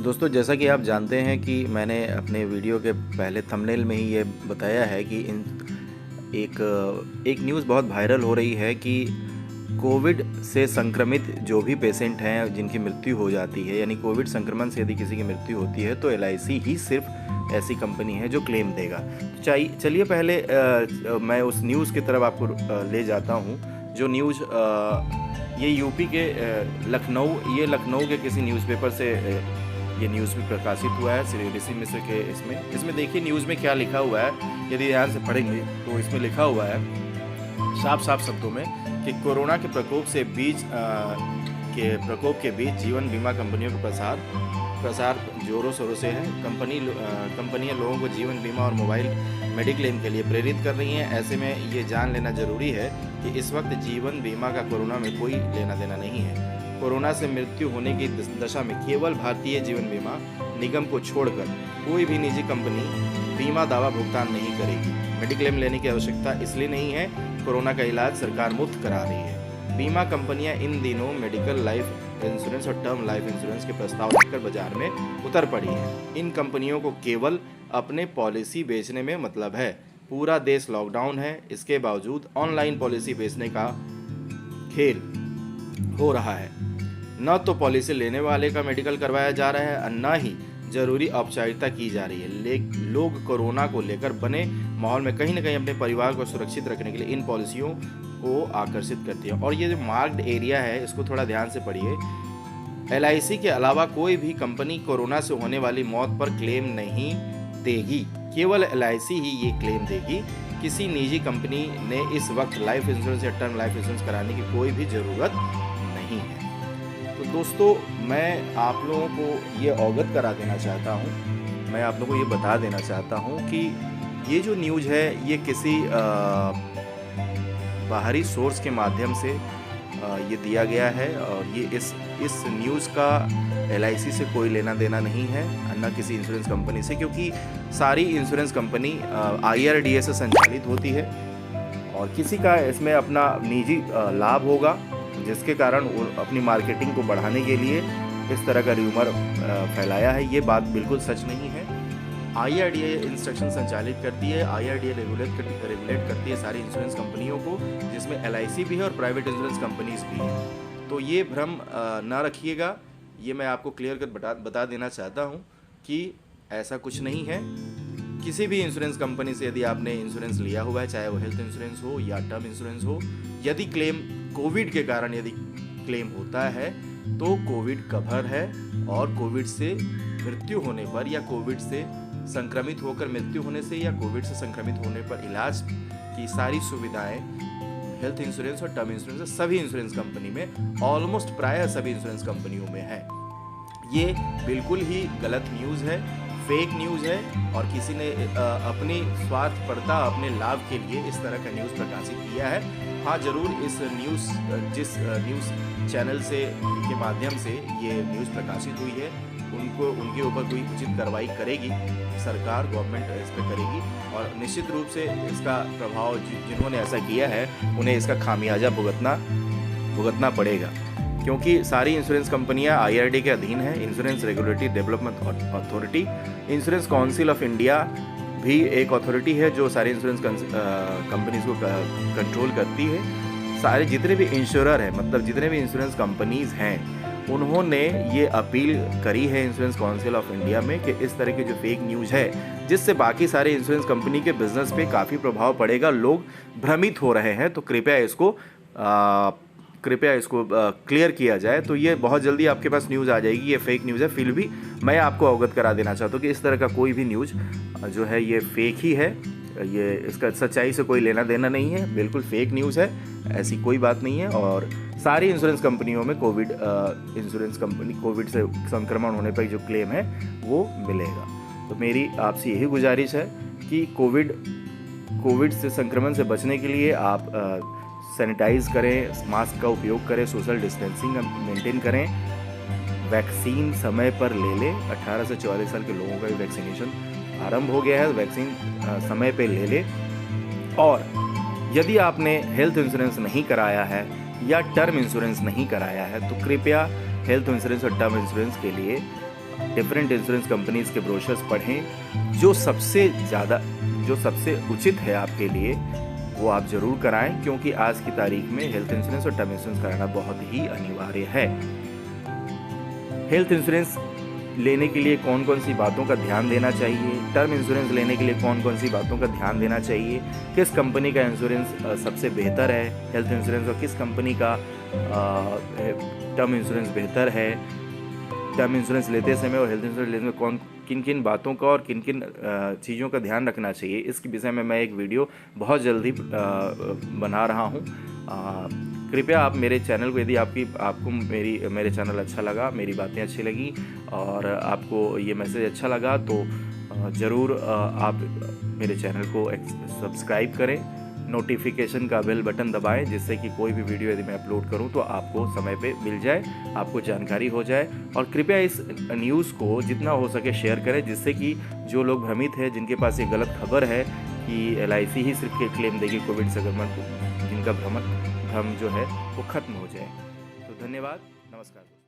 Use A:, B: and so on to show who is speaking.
A: दोस्तों, जैसा कि आप जानते हैं कि मैंने अपने वीडियो के पहले थंबनेल में ही ये बताया है कि एक न्यूज़ बहुत वायरल हो रही है कि कोविड से संक्रमित जो भी पेशेंट हैं जिनकी मृत्यु हो जाती है, यानी कोविड संक्रमण से यदि किसी की मृत्यु होती है तो एलआईसी ही सिर्फ ऐसी कंपनी है जो क्लेम देगा। चलिए पहले मैं उस न्यूज़ की तरफ आपको ले जाता हूँ। जो न्यूज़ ये यूपी के लखनऊ के किसी न्यूज़पेपर से ये न्यूज़ भी प्रकाशित हुआ है, श्री ऋषि मिश्र के इसमें देखिए न्यूज़ में क्या लिखा हुआ है। यदि ध्यान से पढ़ेंगे तो इसमें लिखा हुआ है साफ साफ शब्दों में कि कोरोना के प्रकोप के बीच जीवन बीमा कंपनियों का प्रसार जोरों शोरों से है। कंपनियां लोगों को जीवन बीमा और मोबाइल मेडिक्लेम के लिए प्रेरित कर रही हैं। ऐसे में ये जान लेना जरूरी है कि इस वक्त जीवन बीमा का कोरोना में कोई लेना देना नहीं है। कोरोना से मृत्यु होने की दशा में केवल भारतीय जीवन बीमा निगम को छोड़कर कोई भी निजी कंपनी बीमा दावा भुगतान नहीं करेगी। मेडिक्लेम लेने की आवश्यकता इसलिए नहीं है, कोरोना का इलाज सरकार मुफ्त करा रही है। बीमा कंपनियां इन दिनों मेडिकल लाइफ इंश्योरेंस और टर्म लाइफ इंश्योरेंस के प्रस्ताव लेकर बाजार में उतर पड़ी हैं। इन कंपनियों को केवल अपने पॉलिसी बेचने में मतलब है। पूरा देश लॉकडाउन है, इसके बावजूद ऑनलाइन पॉलिसी बेचने का खेल हो रहा है। न तो पॉलिसी लेने वाले का मेडिकल करवाया जा रहा है और न ही जरूरी औपचारिकता की जा रही है। लोग कोरोना को लेकर बने माहौल में कहीं ना कहीं अपने परिवार को सुरक्षित रखने के लिए इन पॉलिसियों को आकर्षित करती है। और ये जो मार्क्ड एरिया है इसको थोड़ा ध्यान से पढ़िए। एलआईसी के अलावा कोई भी कंपनी कोरोना से होने वाली मौत पर क्लेम नहीं देगी, केवल एलआईसी ही ये क्लेम देगी। किसी निजी कंपनी ने इस वक्त लाइफ इंश्योरेंस या टर्म लाइफ इंश्योरेंस कराने की कोई भी ज़रूरत नहीं है। तो दोस्तों, मैं आप लोगों को ये अवगत करा देना चाहता हूँ, मैं आप लोगों को ये बता देना चाहता हूँ कि ये जो न्यूज़ है ये किसी बाहरी सोर्स के माध्यम से ये दिया गया है और ये इस न्यूज़ का एलआईसी से कोई लेना देना नहीं है, न किसी इंश्योरेंस कंपनी से, क्योंकि सारी इंश्योरेंस कंपनी IRDA से संचालित होती है और किसी का इसमें अपना निजी लाभ होगा, जिसके कारण वो अपनी मार्केटिंग को बढ़ाने के लिए इस तरह का र्यूमर फैलाया है। ये बात बिल्कुल सच नहीं है। IRDA इंस्ट्रक्शन संचालित करती है, IRDA रेगुलेट करती है सारी इंश्योरेंस कंपनियों को, जिसमें LIC भी है और प्राइवेट इंश्योरेंस कंपनीज भी हैं। तो ये भ्रम ना रखिएगा, ये मैं आपको क्लियर कर बता देना चाहता हूँ कि ऐसा कुछ नहीं है। किसी भी इंश्योरेंस कंपनी से यदि आपने इंश्योरेंस लिया हुआ है, चाहे वो हेल्थ इंश्योरेंस हो या टर्म इंश्योरेंस हो, यदि क्लेम कोविड के कारण यदि क्लेम होता है तो कोविड कवर है और कोविड से मृत्यु होने पर या कोविड से संक्रमित होकर मृत्यु होने से या कोविड से संक्रमित होने पर इलाज की सारी सुविधाएं हेल्थ इंश्योरेंस और टर्म इंश्योरेंस सभी इंश्योरेंस कंपनी में, ऑलमोस्ट प्राय सभी इंश्योरेंस कंपनियों में है। ये बिल्कुल ही गलत न्यूज़ है, फेक न्यूज़ है और किसी ने अपनी स्वार्थपरता, अपने लाभ के लिए इस तरह का न्यूज़ प्रकाशित किया है। हाँ, ज़रूर जिस न्यूज़ चैनल से के माध्यम से ये न्यूज़ प्रकाशित हुई है उनके ऊपर कोई उचित कार्रवाई करेगी सरकार, गवर्नमेंट इस पर करेगी और निश्चित रूप से इसका प्रभाव जिन्होंने ऐसा किया है उन्हें इसका खामियाजा भुगतना पड़ेगा, क्योंकि सारी इंश्योरेंस कंपनियां IRDA के अधीन है। Insurance regulatory development authority, insurance council of India भी एक अथॉरिटी है जो सारी इंश्योरेंस कंपनीज को कंट्रोल करती है। सारे जितने भी इंश्योरर हैं, मतलब जितने भी इंश्योरेंस कंपनीज हैं, उन्होंने ये अपील करी है इंश्योरेंस काउंसिल ऑफ इंडिया में कि इस तरह की जो फेक न्यूज़ है जिससे बाकी सारे इंश्योरेंस कंपनी के बिजनेस पे काफ़ी प्रभाव पड़ेगा, लोग भ्रमित हो रहे हैं, तो कृपया इसको क्लियर किया जाए। तो ये बहुत जल्दी आपके पास न्यूज़ आ जाएगी, ये फेक न्यूज़ है। फिर भी मैं आपको अवगत करा देना चाहता हूँ कि इस तरह का कोई भी न्यूज़ जो है ये फेक ही है, ये इसका सच्चाई से कोई लेना देना नहीं है, बिल्कुल फेक न्यूज़ है, ऐसी कोई बात नहीं है। और सारी इंश्योरेंस कंपनियों में कोविड से संक्रमण होने पर जो क्लेम है वो मिलेगा। तो मेरी आपसे यही गुजारिश है कि कोविड से संक्रमण से बचने के लिए आप सैनिटाइज करें, मास्क का उपयोग करें, सोशल डिस्टेंसिंग मेंटेन करें, वैक्सीन समय पर ले लें। 18 से 44 साल के लोगों का भी वैक्सीनेशन आरंभ हो गया है, वैक्सीन समय पे ले लें। और यदि आपने हेल्थ इंश्योरेंस नहीं कराया है या टर्म इंश्योरेंस नहीं कराया है तो कृपया हेल्थ इंश्योरेंस और टर्म इंश्योरेंस के लिए डिफरेंट इंश्योरेंस कंपनीज़ के ब्रोशर्स पढ़ें। जो सबसे उचित है आपके लिए वो आप ज़रूर कराएं, क्योंकि आज की तारीख में हेल्थ इंश्योरेंस और टर्म इंश्योरेंस कराना बहुत ही अनिवार्य है। हेल्थ इंश्योरेंस लेने के लिए कौन कौन सी बातों का ध्यान देना चाहिए, टर्म इंश्योरेंस लेने के लिए कौन कौन सी बातों का ध्यान देना चाहिए, किस कंपनी का इंश्योरेंस सबसे बेहतर है हेल्थ इंश्योरेंस और किस कंपनी का टर्म इंश्योरेंस बेहतर है, टर्म इंश्योरेंस लेते समय और हेल्थ इंश्योरेंस लेने में किन किन बातों का और किन किन चीज़ों का ध्यान रखना चाहिए, इसके विषय में मैं एक वीडियो बहुत जल्दी बना रहा हूँ। कृपया आप मेरे चैनल को, यदि आपको मेरे चैनल अच्छा लगा, मेरी बातें अच्छी लगी और आपको ये मैसेज अच्छा लगा तो ज़रूर आप मेरे चैनल को सब्सक्राइब करें, नोटिफिकेशन का बेल बटन दबाएं, जिससे कि कोई भी वीडियो यदि मैं अपलोड करूं तो आपको समय पे मिल जाए, आपको जानकारी हो जाए। और कृपया इस न्यूज़ को जितना हो सके शेयर करें, जिससे कि जो लोग भ्रमित हैं, जिनके पास ये गलत खबर है कि LIC ही सिर्फ क्लेम देगी कोविड संक्रमण को, जिनका भ्रम जो है वो खत्म हो जाए। तो धन्यवाद, नमस्कार।